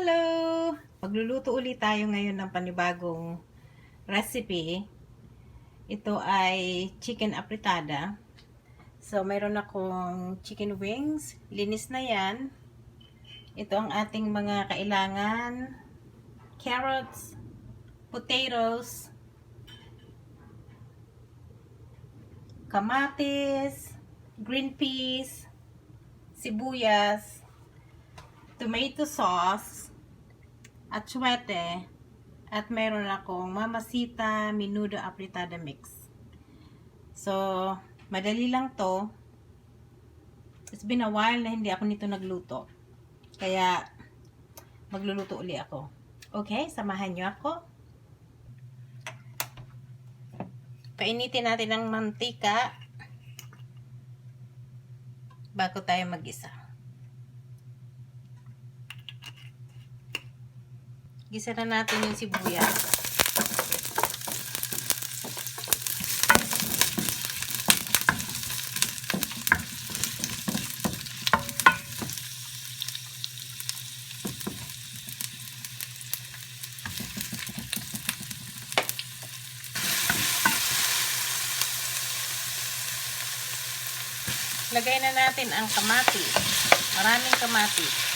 Hello! Magluluto ulit tayo ngayon ng panibagong recipe. Ito ay chicken apritada. So, mayroon akong chicken wings. Linis na yan. Ito ang ating mga kailangan. Carrots, potatoes, kamatis, green peas, sibuyas, tomato sauce, atsuete, at meron akong mamasita menudo apritada mix. So, madali lang to. It's been a while na hindi ako nito nagluto. Kaya, magluluto uli ako. Okay, samahan nyo ako. Painitin natin ang mantika bago tayo mag-isa. Gisa na natin yung sibuyas. Lagay na natin ang kamatis. Maraming kamatis.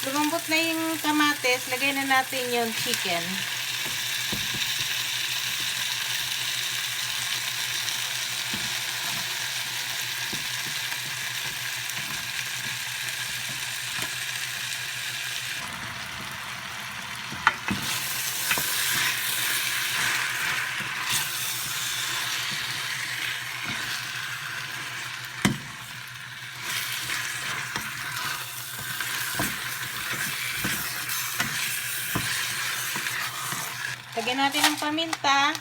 Lumambot na yung kamatis, lagay na natin yung chicken. Lagyan natin ng paminta.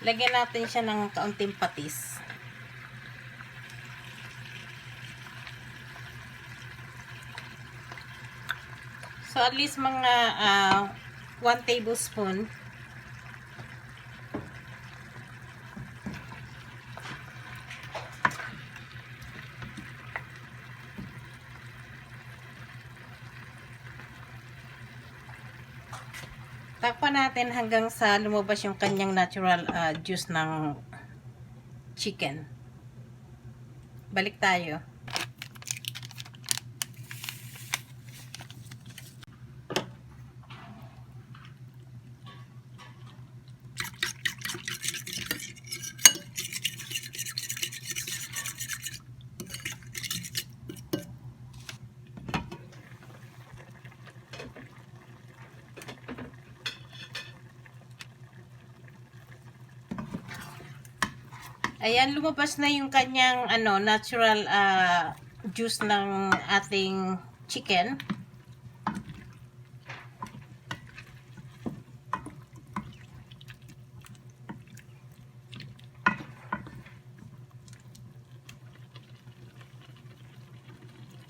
Lagyan natin siya ng kaunting patis. So, at least mga 1 tablespoon. Takpan natin hanggang sa lumabas yung kanyang natural juice ng chicken. Balik tayo. Ayan, lumabas na yung kanyang natural juice ng ating chicken.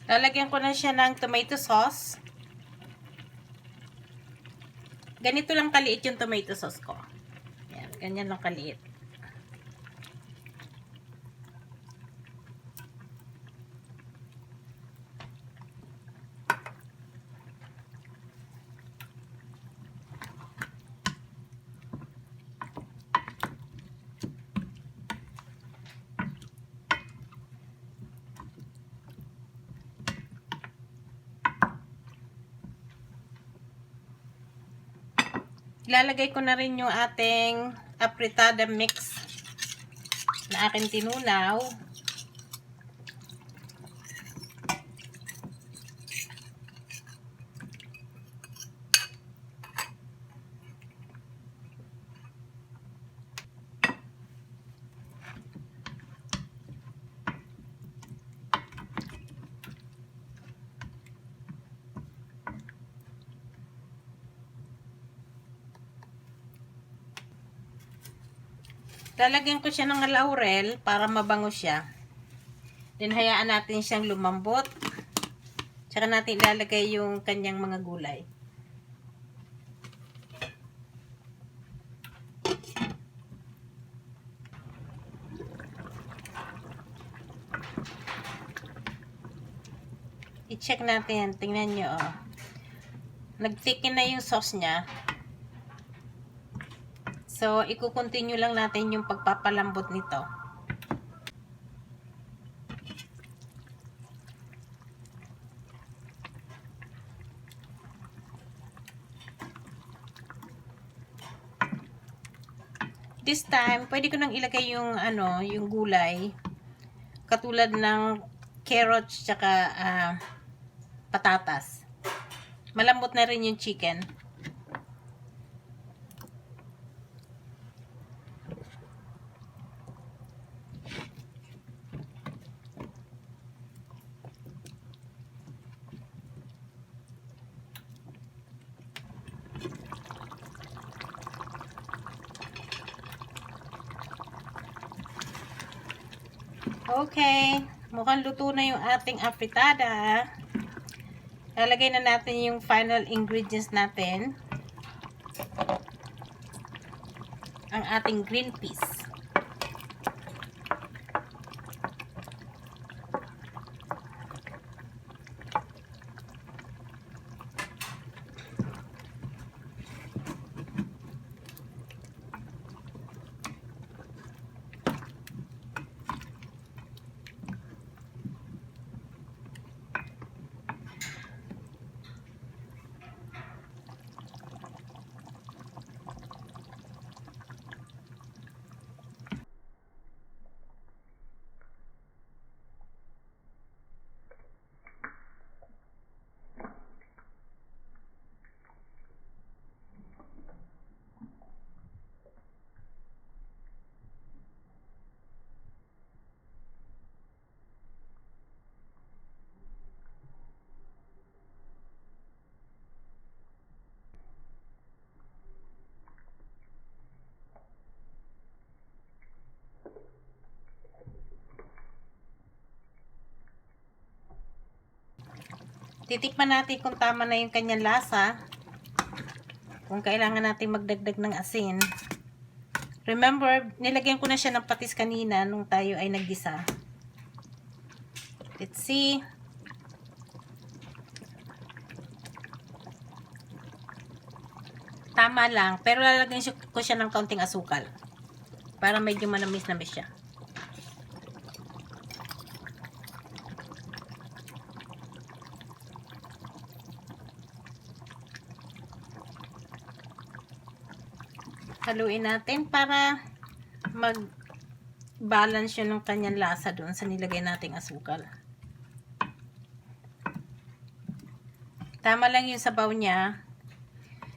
Lalagyan ko na siya ng tomato sauce. Ganito lang kaliit yung tomato sauce ko. Ayan, ganyan lang kaliit. Ilalagay ko na rin yung ating apritada mix na aking tinunaw. Lalagyan ko siya ng laurel para mabango siya. Then, hayaan natin siyang lumambot. Tsaka natin ilalagay yung kanyang mga gulay. I-check natin. Tingnan nyo, oh. Nag-thicken na yung sauce niya. So, i-continue lang natin yung pagpapalambot nito. This time, pwede ko nang ilagay yung yung gulay katulad ng carrots tsaka patatas. Malambot na rin yung chicken. Okay, mukhang luto na yung ating afritada. Lalagay na natin yung final ingredients natin. Ang ating green peas. Titikman natin kung tama na yung kanyang lasa. Kung kailangan natin magdagdag ng asin. Remember, nilagyan ko na siya ng patis kanina nung tayo ay naggisa. Let's see. Tama lang. Pero lalagyan ko siya ng kaunting asukal. Para medyo manamis-namis siya. Haluin natin para mag-balance yun ng kanyang lasa doon sa nilagay nating asukal. Tama lang yung sabaw niya.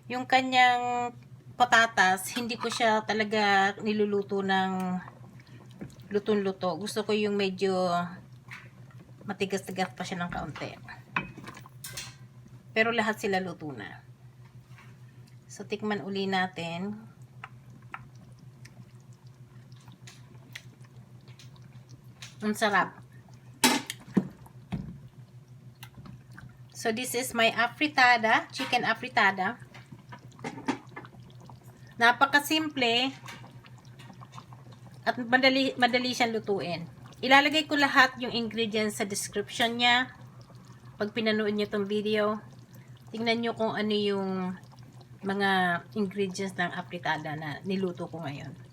Yung kanyang patatas, hindi ko siya talaga niluluto ng lutong-luto. Gusto ko yung medyo matigas-tigas pa siya ng kaunti. Pero lahat sila luto na. So, tikman uli natin. Ang sarap. So, this is my afritada, chicken afritada. Napakasimple at madali siyang lutuin. Ilalagay ko lahat yung ingredients sa description niya. Pag pinanood niyo tong video, tingnan niyo kung ano yung mga ingredients ng afritada na niluto ko ngayon.